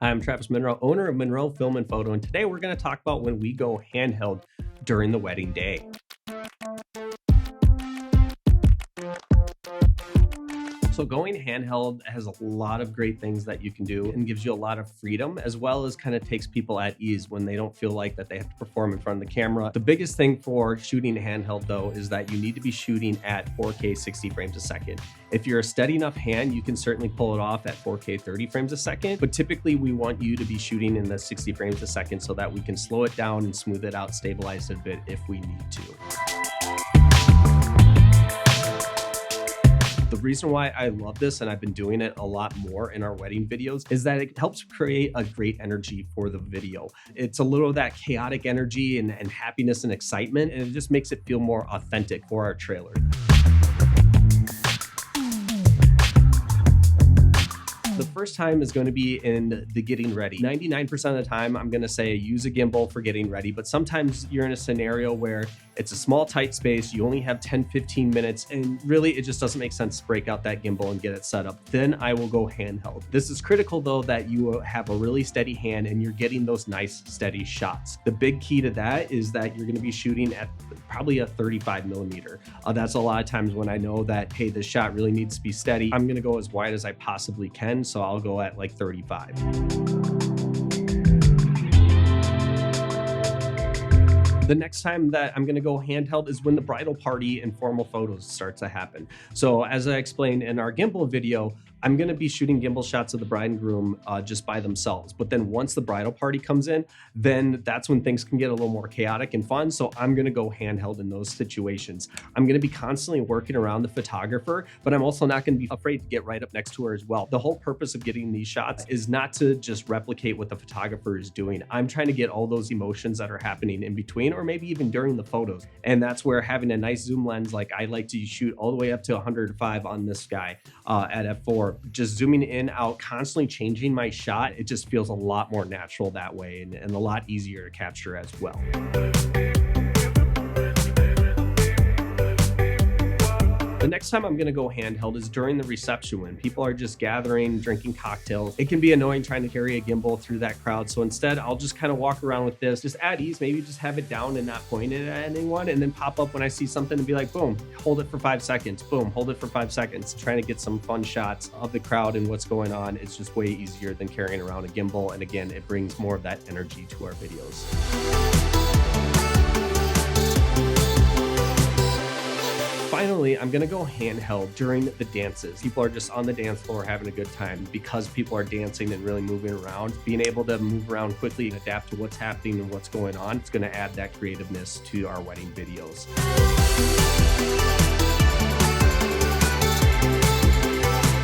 I'm Travis Monroe, owner of Monroe Film and Photo, and today we're going to talk about when we go handheld during the wedding day. So going handheld has a lot of great things that you can do and gives you a lot of freedom, as well as kind of takes people at ease when they don't feel like that they have to perform in front of the camera. The biggest thing for shooting handheld though is that you need to be shooting at 4K 60 frames a second. If you're a steady enough hand, you can certainly pull it off at 4K 30 frames a second, but typically we want you to be shooting in the 60 frames a second so that we can slow it down and smooth it out, stabilize it a bit if we need to. The reason why I love this, and I've been doing it a lot more in our wedding videos, is that it helps create a great energy for the video. It's a little of that chaotic energy and happiness and excitement, and it just makes it feel more authentic for our trailer. The first time is going to be in the getting ready. 99% of the time, I'm going to say use a gimbal for getting ready, but sometimes you're in a scenario where it's a small, tight space. You only have 10, 15 minutes, and really it just doesn't make sense to break out that gimbal and get it set up. Then I will go handheld. This is critical though, that you have a really steady hand and you're getting those nice, steady shots. The big key to that is that you're going to be shooting at probably a 35 millimeter. That's a lot of times when I know that, hey, this shot really needs to be steady. I'm going to go as wide as I possibly can. So I'll go at like 35. The next time that I'm going to go handheld is when the bridal party and formal photos start to happen. So as I explained in our gimbal video, I'm going to be shooting gimbal shots of the bride and groom just by themselves. But then once the bridal party comes in, then that's when things can get a little more chaotic and fun. So I'm going to go handheld in those situations. I'm going to be constantly working around the photographer, but I'm also not going to be afraid to get right up next to her as well. The whole purpose of getting these shots is not to just replicate what the photographer is doing. I'm trying to get all those emotions that are happening in between, or maybe even during the photos. And that's where having a nice zoom lens, like I like to shoot all the way up to 105 on this guy at f4, just zooming in, out, constantly changing my shot. It just feels a lot more natural that way and a lot easier to capture as well. The next time I'm going to go handheld is during the reception when people are just gathering, drinking cocktails. It can be annoying trying to carry a gimbal through that crowd. So instead, I'll just kind of walk around with this, just at ease, maybe just have it down and not point it at anyone, and then pop up when I see something and be like, boom, hold it for 5 seconds. Boom, hold it for 5 seconds. Trying to get some fun shots of the crowd and what's going on. It's just way easier than carrying around a gimbal. And again, it brings more of that energy to our videos. Finally, I'm going to go handheld during the dances. People are just on the dance floor having a good time because people are dancing and really moving around. Being able to move around quickly and adapt to what's happening and what's going on, it's going to add that creativeness to our wedding videos.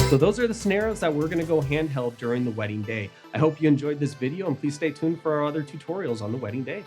So those are the scenarios that we're going to go handheld during the wedding day. I hope you enjoyed this video, and please stay tuned for our other tutorials on the wedding day.